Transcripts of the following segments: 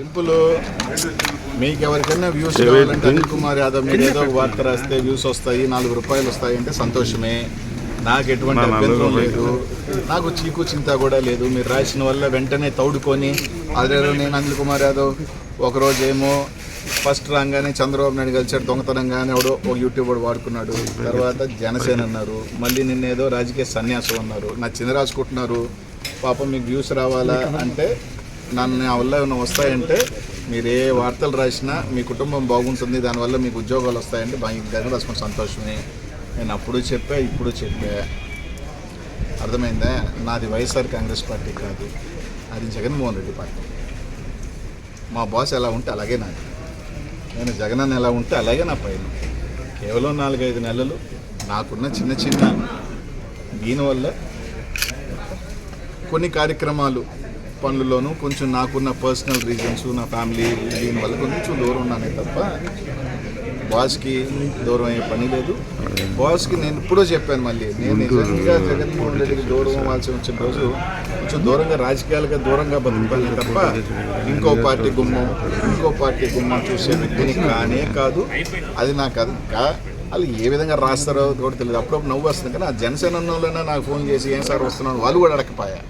Simple. మీకు ఎవరికైనా views కావాలంటే అనిల్ కుమార్ యాదవ్ మీరు ఏదో ఒక వార్త రాస్తే వ్యూస్ వస్తాయి, 4 రూపాయలు వస్తాయి అంటే సంతోషమే. నాకు ఎటువంటి అభ్యంతరం లేదు, నాకు చీకు చింత కూడా లేదు. మీరు రాసిన వల్ల వెంటనే తౌడుకొని అదే నేను అనిల్ కుమార్ యాదవ్ ఒకరోజు ఏమో ఫస్ట్ రాగానే చంద్రబాబు నాయుడు కలిసాడు దొంగతనంగానే ఎవడో ఒక యూట్యూబర్ వాడుకున్నాడు, తర్వాత జనసేన అన్నారు, మళ్ళీ నిన్నేదో రాజకీయ సన్యాసం అన్నారు, నా చిన్న రాసుకుంటున్నారు. పాపం మీకు వ్యూస్ రావాలా అంటే నన్ను ఆ వల్ల ఏమైనా వస్తాయంటే మీరు ఏ వార్తలు రాసినా మీ కుటుంబం బాగుంటుంది, దానివల్ల మీకు ఉద్యోగాలు వస్తాయంటే బాగా దగ్గర రాసుకుని సంతోషమే. నేను అప్పుడు చెప్పా, ఇప్పుడు చెప్పా, అర్థమైందా? నాది వైఎస్ఆర్ కాంగ్రెస్ పార్టీ కాదు, అది జగన్మోహన్ రెడ్డి పార్టీ. మా బాస్ ఎలా ఉంటే అలాగే నాది, నేను జగన్ ఎలా ఉంటే అలాగే నా పైన. కేవలం 4-5 నెలలు నాకున్న చిన్న చిన్న దీనివల్ల కొన్ని కార్యక్రమాలు పనుల్లోనూ కొంచెం నాకున్న పర్సనల్ రీజన్స్, నా ఫ్యామిలీ దీనివల్ల కొంచెం దూరం ఉన్నానే తప్ప బాస్కి దూరం అయ్యే పని లేదు. బాస్కి నేను ఇప్పుడో చెప్పాను, మళ్ళీ నేను నిజంగా జగన్మోహన్ రెడ్డికి దూరం అవ్వాల్సి వచ్చిన రోజు కొంచెం దూరంగా రాజకీయాలుగా దూరంగా బతుకుతానే తప్ప ఇంకో పార్టీ గుమ్మం చూసే వ్యక్తిని కానే కాదు. అది నాకు అది వాళ్ళు ఏ విధంగా రాస్తారో కూడా తెలియదు. అప్పుడప్పుడు నవ్వు వస్తుంది, కానీ ఆ జనసేన వాళ్ళైనా నాకు ఫోన్ చేసి ఏం సార్ వస్తున్నాను వాళ్ళు కూడా అడగపోయా,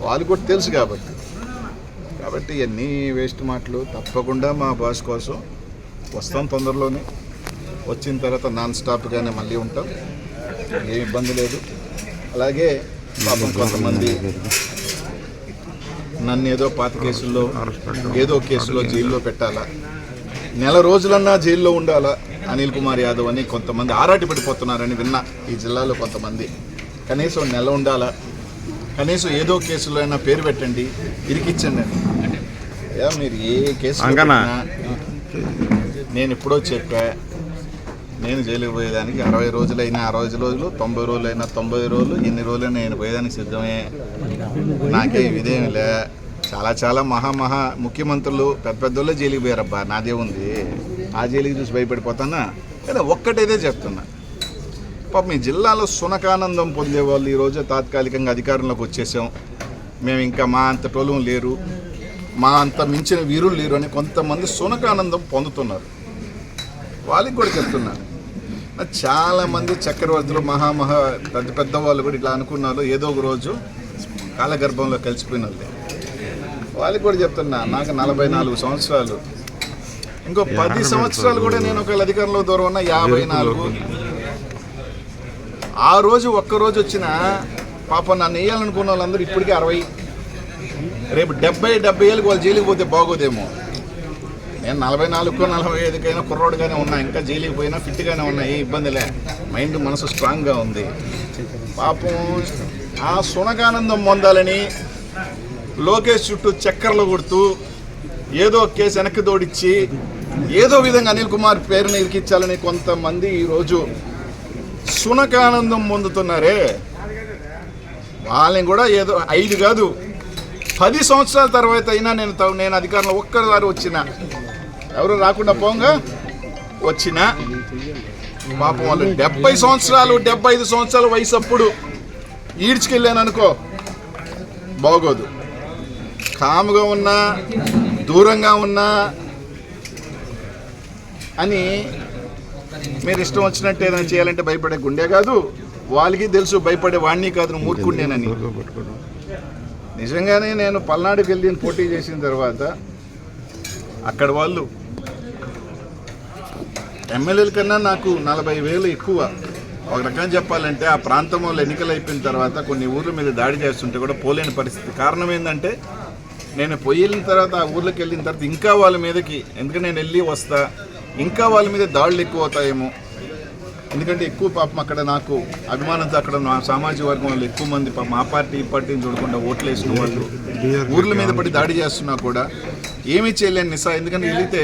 వాళ్ళు కూడా తెలుసు కాబట్టి ఇవన్నీ వేస్ట్ మాటలు. తప్పకుండా మా బాస్ కోసం వస్తాం తొందరలోనే, వచ్చిన తర్వాత నాన్ స్టాప్గానే మళ్ళీ ఉంటాం, ఏ ఇబ్బంది లేదు. అలాగే పాపం కొంతమంది నన్ను ఏదో పాత కేసుల్లో ఏదో కేసులో జైల్లో పెట్టాలా, నెల రోజులన్నా జైల్లో ఉండాలా అనిల్ కుమార్ యాదవ్ అని కొంతమంది ఆరాటి పడిపోతున్నారని విన్నా. ఈ జిల్లాలో కొంతమంది కనీసం నెల ఉండాలా, కనీసం ఏదో కేసులో అయినా పేరు పెట్టండి, ఇరికిచ్చండి అని. మీరు ఏ కేసు నేను ఎప్పుడో చెప్పా, నేను జైలుకి పోయేదానికి 60 రోజులైనా 60 రోజులు, 90 రోజులైనా 90 రోజులు, ఎన్ని రోజులైనా నేను పోయేదానికి సిద్ధమే. నాకే ఇదేమిలే. చాలా మహా ముఖ్యమంత్రులు పెద్దోళ్ళే జైలుకి పోయారబ్బా, నాదే ఉంది. ఆ జైలుకి చూసి భయపడిపోతానా? కానీ ఒక్కటైతే చెప్తున్నా, పాపం ఈ జిల్లాలో సునకానందం పొందేవాళ్ళు ఈరోజు తాత్కాలికంగా అధికారంలోకి వచ్చేసాం, మేము ఇంకా మా అంత టోలం లేరు, మా అంత మించిన వీరులు లేరు అని కొంతమంది సునకానందం పొందుతున్నారు. వాళ్ళకి కూడా చెప్తున్నాను, చాలామంది చక్రవర్తులు పెద్ద వాళ్ళు కూడా ఇట్లా అనుకున్నారు, ఏదో ఒక రోజు కాలగర్భంలో కలిసిపోయిన వాళ్ళకి కూడా చెప్తున్నా, నాకు 44 సంవత్సరాలు, ఇంకో 10 సంవత్సరాలు కూడా నేను ఒకవేళ అధికారంలో దూరం ఉన్న 54. ఆ రోజు ఒక్కరోజు వచ్చిన పాపం నన్ను వేయాలనుకున్న వాళ్ళందరూ ఇప్పటికీ 60, రేపు 70 ఏళ్ళకి వాళ్ళు జైలుకి పోతే బాగోదేమో. నేను 44కో 45కైనా కుర్రోడుగానే ఉన్నా, ఇంకా జైలుకి పోయినా ఫిట్గానే ఉన్నా, ఏ ఇబ్బందిలే, మైండ్ మనసు స్ట్రాంగ్గా ఉంది. పాపం ఆ సునకానందం పొందాలని లోకేష్ చుట్టూ చక్కర్లు కొడుతూ ఏదో కేసు వెనక్కి దోడిచ్చి ఏదో విధంగా అనిల్ కుమార్ పేరుని ఇరికించాలని కొంతమంది ఈరోజు సునకానందం పొందుతున్నారే, వాళ్ళని కూడా ఏదో 5 కాదు 10 సంవత్సరాల తర్వాత అయినా నేను అధికారంలో ఒక్కసారి వచ్చినా, ఎవరు రాకుండా పోంగా వచ్చినా, పాపం వాళ్ళు 70 సంవత్సరాలు 75 సంవత్సరాల వయసు అప్పుడు ఈడ్చుకెళ్ళాను అనుకో బాగోదు. కాముగా ఉన్నా దూరంగా ఉన్నా అని మీరు ఇష్టం వచ్చినట్టు ఏదైనా చేయాలంటే భయపడే గుండె కాదు, వాళ్ళకి తెలుసు భయపడే వాడిని కాదు, నువ్వు మూర్ఖుండేనని. నిజంగానే నేను పల్నాడుకి వెళ్ళి పోటీ చేసిన తర్వాత అక్కడ వాళ్ళు ఎమ్మెల్యేల కన్నా నాకు 40,000 ఎక్కువ. ఒక రకంగా చెప్పాలంటే ఆ ప్రాంతంలో ఎన్నికలు అయిపోయిన తర్వాత కొన్ని ఊర్ల మీద దాడి చేస్తుంటే కూడా పోలేని పరిస్థితి. కారణం ఏంటంటే నేను వెళ్ళిన తర్వాత ఆ ఊర్లోకి వెళ్ళిన తర్వాత ఇంకా వాళ్ళ మీదకి, ఎందుకంటే నేను వెళ్ళి వస్తా, ఇంకా వాళ్ళ మీద దాడులు ఎక్కువ అవుతాయేమో. ఎందుకంటే ఎక్కువ పాపం అక్కడ నాకు అభిమానంతో అక్కడ నా సామాజిక వర్గం వాళ్ళు ఎక్కువ మంది పాపం ఆ పార్టీ ఈ పార్టీని చూడకుండా ఓట్లు వేసిన వాళ్ళు ఊర్ల మీద పడి దాడి చేస్తున్నా కూడా ఏమీ చేయలేని నిసా. ఎందుకంటే వెళితే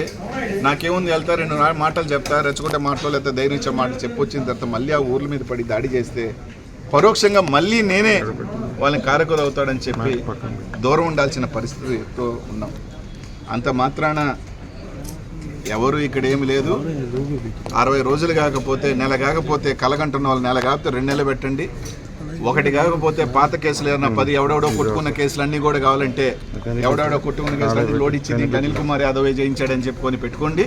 నాకేముంది, వెళ్తా 2 మాటలు చెప్తా, రెచ్చగొట్టే మాటలు లేకపోతే ధైర్యం ఇచ్చే మాటలు చెప్పొచ్చిన తర్వాత మళ్ళీ ఆ ఊర్ల మీద పడి దాడి చేస్తే పరోక్షంగా మళ్ళీ నేనే వాళ్ళని కారకులు అవుతాడని చెప్పి దూరం ఉండాల్సిన పరిస్థితితో ఉన్నాం. అంత మాత్రాన ఎవరు ఇక్కడ ఏమి లేదు. 60 రోజులు కాకపోతే నెల కాకపోతే కలగంటున్న వాళ్ళు నెల కాకపోతే 2 నెలలు పెట్టండి, ఒకటి కాకపోతే పాత కేసులు ఏమన్నా 10 ఎవడెవడో కొట్టుకున్న కేసులు అన్నీ కూడా కావాలంటే ఎవడెవడో కొట్టుకున్న కేసులు అన్ని లోడ్ ఇచ్చి దీంట్లో అనిల్ కుమార్ యాదవ్ జయించాడని చెప్పుకొని పెట్టుకోండి.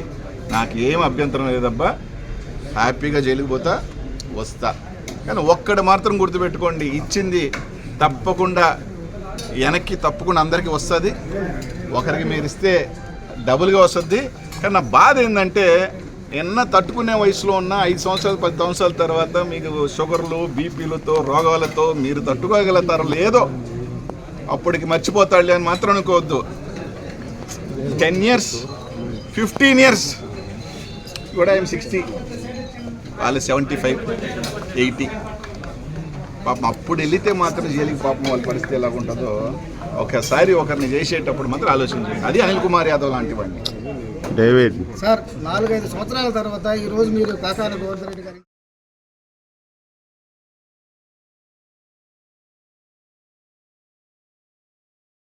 నాకు ఏం అభ్యంతరం లేదబ్బా, హ్యాపీగా జైలుకి పోతా వస్తా. కానీ ఒక్కడు మాత్రం గుర్తుపెట్టుకోండి, ఇచ్చింది తప్పకుండా వెనక్కి తప్పకుండా అందరికీ వస్తుంది. ఒకరికి మీరు ఇస్తే డబుల్గా వస్తుంది. కానీ నా బాధ ఏంటంటే ఎన్న తట్టుకునే వయసులో ఉన్న 5 సంవత్సరాలు 10 సంవత్సరాల తర్వాత మీకు షుగర్లు బీపీలతో రోగాలతో మీరు తట్టుకోగలుగుతారో లేదో అప్పటికి మర్చిపోతాడులే అని మాత్రం అనుకోవద్దు. 10 years 15 years కూడా ఐఎమ్ 60, వాళ్ళు 75 80. పాపం అప్పుడు వెళితే మాత్రం జైలుకి పాపం వాళ్ళ పరిస్థితి ఎలా ఉంటుందో ఒకసారి ఒకరిని చేసేటప్పుడు మాత్రం ఆలోచించండి. అది అనిల్ కుమార్ యాదవ్ లాంటి వాడిని. డేవిడ్ సార్ 4-5 సంవత్సరాల తర్వాత ఈరోజు మీరు కాకాని గోవర్ధన్ రెడ్డి గారి